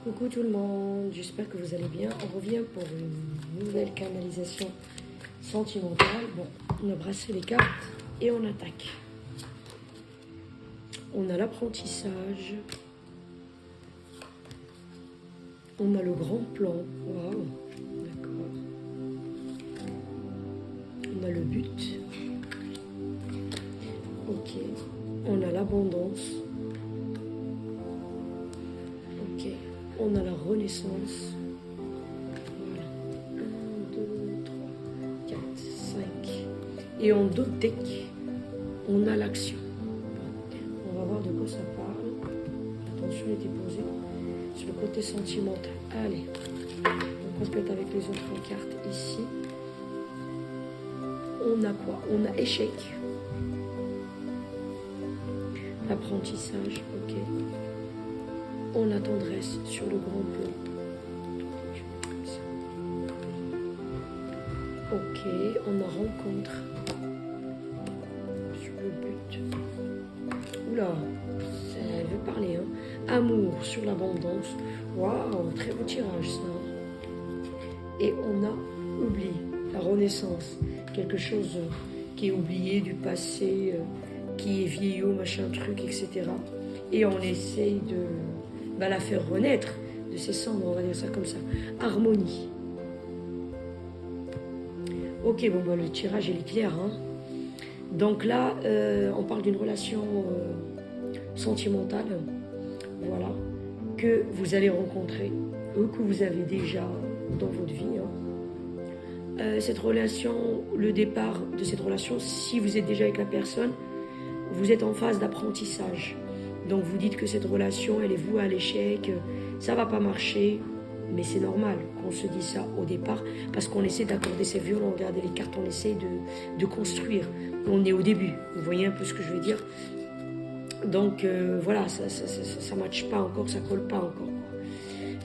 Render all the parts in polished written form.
Coucou tout le monde, j'espère que vous allez bien. On revient pour une nouvelle canalisation sentimentale. Bon, on a brassé les cartes et on attaque. On a l'apprentissage. On a le grand plan. Waouh, d'accord. On a le but. Ok. On a l'abondance. Ok. On a la renaissance. Voilà. 1, 2, 3, 4, 5. Et en d'autres decks, on a l'action. Bon, on va voir de quoi ça parle. Attention est déposée sur le côté sentimental. Allez, on complète avec les autres cartes ici. On a quoi? On a échec. Apprentissage, ok. On a tendresse sur le grand plan. Ok, on a rencontre sur le but. Oula, ça veut parler, hein. Amour sur l'abondance. Waouh, très beau tirage ça. Et on a oubli, la renaissance. Quelque chose qui est oublié du passé, qui est vieillot, machin truc, etc. Et on essaye de la faire renaître de ses cendres, on va dire ça comme ça. Harmonie. Ok, bon, le tirage il est clair. Hein. Donc là, on parle d'une relation sentimentale, voilà, que vous allez rencontrer, ou que vous avez déjà dans votre vie. Hein. Cette relation, le départ de cette relation, si vous êtes déjà avec la personne, vous êtes en phase d'apprentissage. Donc vous dites que cette relation, elle est vouée à l'échec, ça va pas marcher, mais c'est normal qu'on se dise ça au départ, parce qu'on essaie d'accorder ses violons, regardez les cartes, on essaie de construire. On est au début, vous voyez un peu ce que je veux dire. Donc voilà, ça matche pas encore, ça colle pas encore.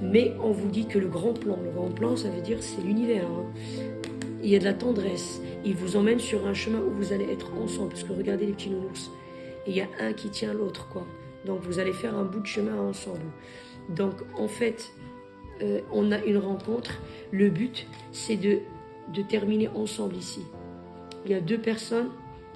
Mais on vous dit que le grand plan, ça veut dire c'est l'univers. Hein. Il y a de la tendresse, il vous emmène sur un chemin où vous allez être ensemble, parce que regardez les petits nounours, et il y a un qui tient l'autre, quoi. Donc vous allez faire un bout de chemin ensemble. Donc en fait, on a une rencontre. Le but, c'est de terminer ensemble ici. Il y a deux personnes.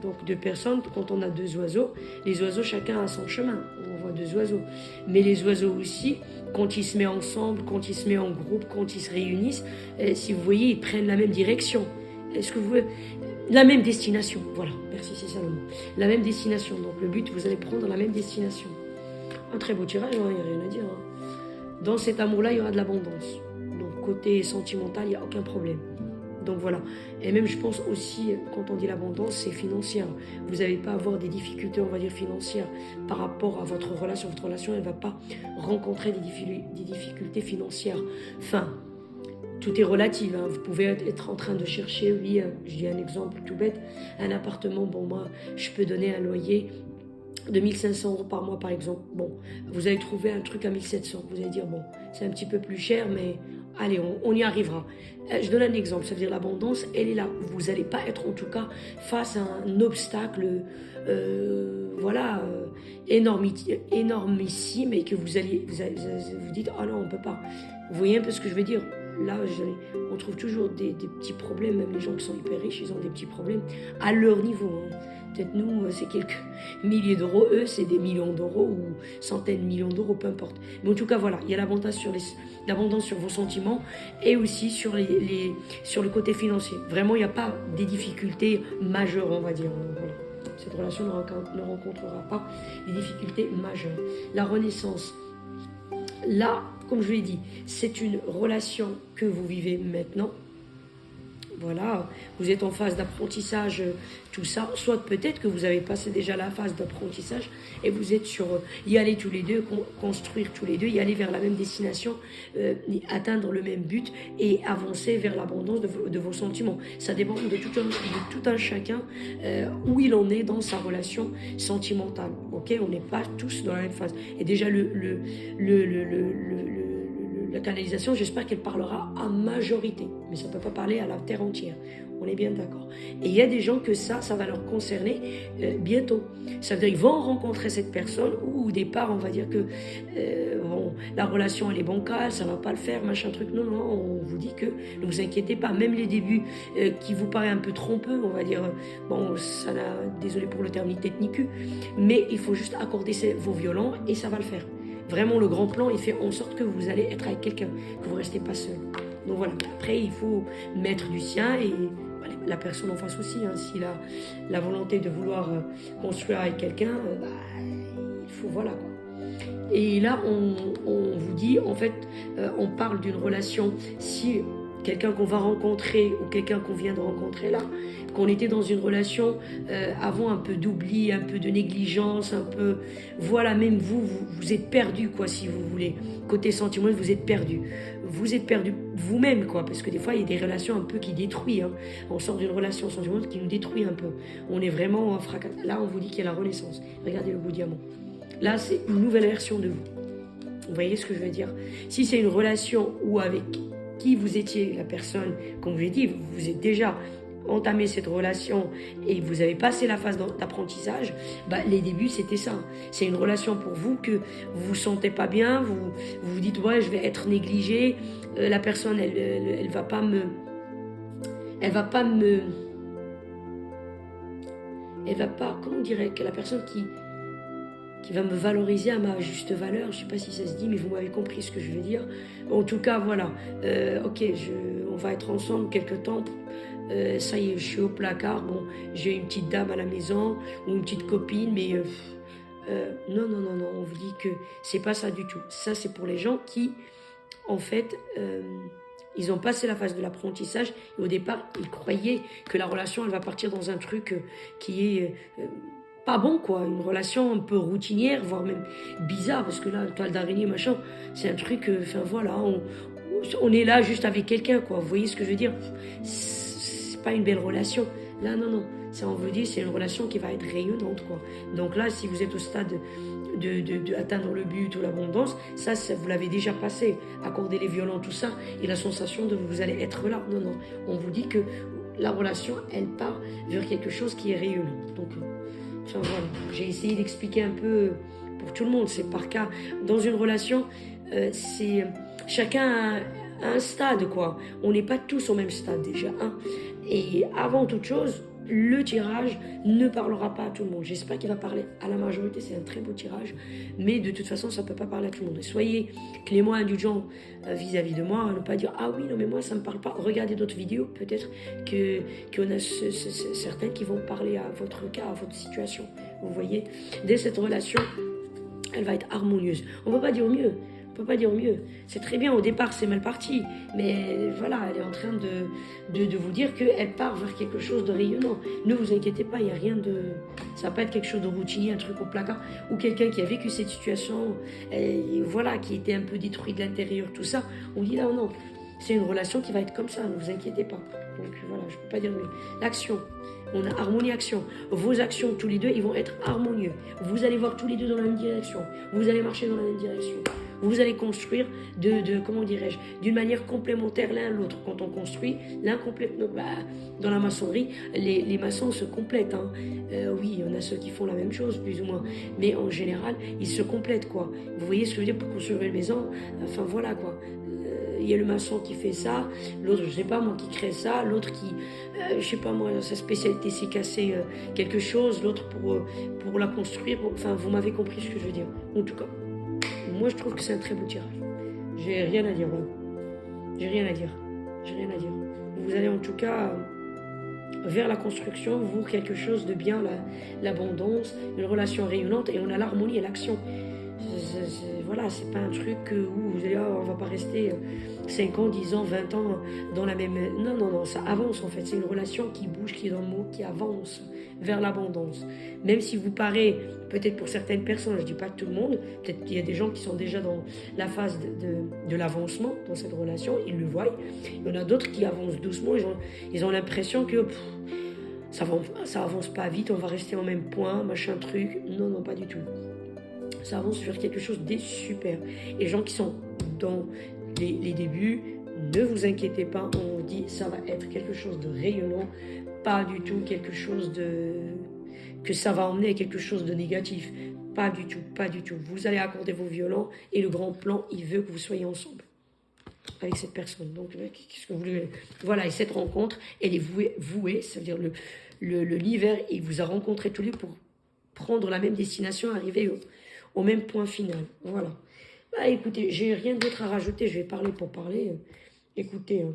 Donc deux personnes, quand on a deux oiseaux, les oiseaux, chacun a son chemin. On voit deux oiseaux. Mais les oiseaux aussi, quand ils se mettent ensemble, quand ils se mettent en groupe, quand ils se réunissent, si vous voyez, ils prennent la même direction. Est-ce que vous voyez? La même destination, voilà, merci, c'est ça le mot. La même destination, donc le but, vous allez prendre la même destination. Un très beau tirage, il n'y a rien à dire. Hein. Dans cet amour-là, il y aura de l'abondance. Donc côté sentimental, il n'y a aucun problème. Donc voilà. Et même, je pense aussi, quand on dit l'abondance, c'est financière. Vous n'allez pas avoir des difficultés, on va dire, financières par rapport à votre relation. Votre relation, elle ne va pas rencontrer des difficultés financières. Enfin, tout est relatif. Hein. Vous pouvez être en train de chercher, oui, je dis un exemple tout bête, un appartement. Bon, moi, je peux donner un loyer de 1 500 € par mois, par exemple. Bon, vous allez trouver un truc à 1 700. Vous allez dire, bon, c'est un petit peu plus cher, mais allez, on y arrivera. Je donne un exemple, ça veut dire l'abondance, elle est là. Vous n'allez pas être en tout cas face à un obstacle énormissime et que vous dites, ah non, on ne peut pas. Vous voyez un peu ce que je veux dire? Là, on trouve toujours des petits problèmes, même les gens qui sont hyper riches, ils ont des petits problèmes à leur niveau. Hein. Peut-être nous, c'est quelques milliers d'euros, eux, c'est des millions d'euros ou centaines de millions d'euros, peu importe. Mais en tout cas, voilà, il y a l'abondance sur vos sentiments et aussi sur le côté financier. Vraiment, il n'y a pas des difficultés majeures, on va dire. Voilà. Cette relation ne rencontrera pas des difficultés majeures. La renaissance, là, comme je l'ai dit, c'est une relation que vous vivez maintenant. Voilà, vous êtes en phase d'apprentissage, tout ça. Soit peut-être que vous avez passé déjà la phase d'apprentissage et vous êtes sur y aller tous les deux, construire tous les deux, y aller vers la même destination, atteindre le même but et avancer vers l'abondance de vos sentiments. Ça dépend de tout un chacun où il en est dans sa relation sentimentale. Ok, on n'est pas tous dans la même phase. Et déjà la canalisation, j'espère qu'elle parlera à majorité, mais ça ne peut pas parler à la terre entière. On est bien d'accord. Et il y a des gens que ça va leur concerner bientôt. Ça veut dire qu'ils vont rencontrer cette personne, ou au départ, on va dire que bon, la relation elle est bancale, ça va pas le faire, machin truc. Non, non, on vous dit que ne vous inquiétez pas. Même les débuts qui vous paraissent un peu trompeux, on va dire, bon, ça n'a, désolé pour le terme, ni tête ni cul, mais il faut juste accorder vos violons et ça va le faire. Vraiment, le grand plan, il fait en sorte que vous allez être avec quelqu'un, que vous ne restez pas seul. Donc voilà, après, il faut mettre du sien et la personne en face aussi. Hein, s'il a la volonté de vouloir construire avec quelqu'un, il faut, voilà quoi. Et là, on vous dit, en fait, on parle d'une relation, si quelqu'un qu'on va rencontrer ou quelqu'un qu'on vient de rencontrer là, qu'on était dans une relation avant un peu d'oubli, un peu de négligence, un peu, voilà, même vous êtes perdu quoi, si vous voulez. Côté sentiment, vous êtes perdu. Vous êtes perdu vous-même quoi, parce que des fois il y a des relations un peu qui détruisent. Hein. On sort d'une relation sentimentale qui nous détruit un peu. On est vraiment fracassé. Là, on vous dit qu'il y a la renaissance. Regardez le beau diamant. Là, c'est une nouvelle version de vous. Vous voyez ce que je veux dire? Si c'est une relation où avec qui vous étiez, la personne, comme je l'ai dit, vous êtes déjà entamé cette relation et vous avez passé la phase d'apprentissage, bah, les débuts c'était ça. C'est une relation pour vous que vous vous sentez pas bien, vous vous dites ouais je vais être négligé, la personne elle va pas me, comment on dirait que la personne qui va me valoriser à ma juste valeur, je sais pas si ça se dit, mais vous m'avez compris ce que je veux dire. En tout cas, voilà, ok, on va être ensemble quelque temps, ça y est, je suis au placard, bon, j'ai une petite dame à la maison, ou une petite copine, mais non, non, non, non, on vous dit que c'est pas ça du tout. Ça, c'est pour les gens qui, en fait, ils ont passé la phase de l'apprentissage, et au départ, ils croyaient que la relation, elle va partir dans un truc qui est... pas bon quoi, une relation un peu routinière, voire même bizarre, parce que là, toile d'araignée, machin, c'est un truc, enfin voilà, on est là juste avec quelqu'un quoi, vous voyez ce que je veux dire? C'est pas une belle relation, là non, non, ça on veut dire, c'est une relation qui va être rayonnante quoi. Donc là, si vous êtes au stade de atteindre le but ou l'abondance, ça vous l'avez déjà passé, accorder les violons, tout ça, et la sensation de vous allez être là, non, non, on vous dit que la relation, elle part vers quelque chose qui est rayonnant, donc... Enfin, voilà. J'ai essayé d'expliquer un peu pour tout le monde, c'est par cas. Dans une relation, c'est chacun a un stade, quoi. On n'est pas tous au même stade déjà. Hein. Et avant toute chose, le tirage ne parlera pas à tout le monde. J'espère qu'il va parler à la majorité, c'est un très beau tirage, mais de toute façon, ça ne peut pas parler à tout le monde. Et soyez clément, indulgent vis-à-vis de moi, ne pas dire « Ah oui, non mais moi ça ne me parle pas ». Regardez d'autres vidéos, peut-être qu'on a certains qui vont parler à votre cas, à votre situation. Vous voyez, dès cette relation, elle va être harmonieuse. On ne peut pas dire mieux. On peut pas dire mieux. C'est très bien, au départ c'est mal parti, mais voilà, elle est en train de vous dire qu'elle part vers quelque chose de rayonnant. Ne vous inquiétez pas, il n'y a rien de... Ça va pas être quelque chose de routinier, un truc au placard, ou quelqu'un qui a vécu cette situation, et voilà, qui était un peu détruit de l'intérieur, tout ça. On dit là, non, c'est une relation qui va être comme ça, ne vous inquiétez pas. Donc voilà, je peux pas dire mieux. L'action. On a harmonie action. Vos actions tous les deux, ils vont être harmonieux. Vous allez voir tous les deux dans la même direction. Vous allez marcher dans la même direction. Vous allez construire comment dirais-je, d'une manière complémentaire l'un à l'autre. Quand on construit, l'un complète. Donc, dans la maçonnerie, les maçons se complètent. Hein. Oui, il y en a ceux qui font la même chose, plus ou moins. Mais en général, ils se complètent, quoi. Vous voyez ce que je veux dire pour construire une maison? Enfin, voilà, quoi. Il y a le maçon qui fait ça, l'autre, je sais pas moi, qui crée ça, l'autre qui, je sais pas moi, sa spécialité c'est casser quelque chose, l'autre pour la construire. Enfin, vous m'avez compris ce que je veux dire. En tout cas, moi je trouve que c'est un très beau tirage. J'ai rien à dire. J'ai rien à dire. J'ai rien à dire. Vous allez en tout cas vers la construction, vous, quelque chose de bien, l'abondance, une relation rayonnante, et on a l'harmonie et l'action. Voilà, c'est pas un truc où vous allez, on va pas rester 5 ans, 10 ans, 20 ans dans la même... Non, non, non, ça avance en fait. C'est une relation qui bouge, qui est dans le mot, qui avance vers l'abondance. Même si vous paraît, peut-être pour certaines personnes, je dis pas tout le monde, peut-être qu'il y a des gens qui sont déjà dans la phase de l'avancement dans cette relation, ils le voient. Il y en a d'autres qui avancent doucement, ils ont l'impression que... ça avance pas vite, on va rester au même point, machin truc. Non, non, pas du tout. Ça avance vers quelque chose de super. Et les gens qui sont dans les débuts, ne vous inquiétez pas, on dit ça va être quelque chose de rayonnant, pas du tout quelque chose que ça va emmener à quelque chose de négatif. Pas du tout, pas du tout. Vous allez accorder vos violons et le grand plan, il veut que vous soyez ensemble avec cette personne. Donc, qu'est-ce que vous voulez? Voilà, et cette rencontre, elle est vouée, c'est-à-dire l'univers, il vous a rencontrés tous les deux pour prendre la même destination, arriver au même point final. Voilà. Bah, écoutez, j'ai rien d'autre à rajouter, je vais parler pour parler. Écoutez,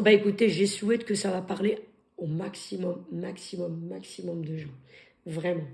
bah, écoutez, je souhaite que ça va parler au maximum, maximum, maximum de gens. Vraiment.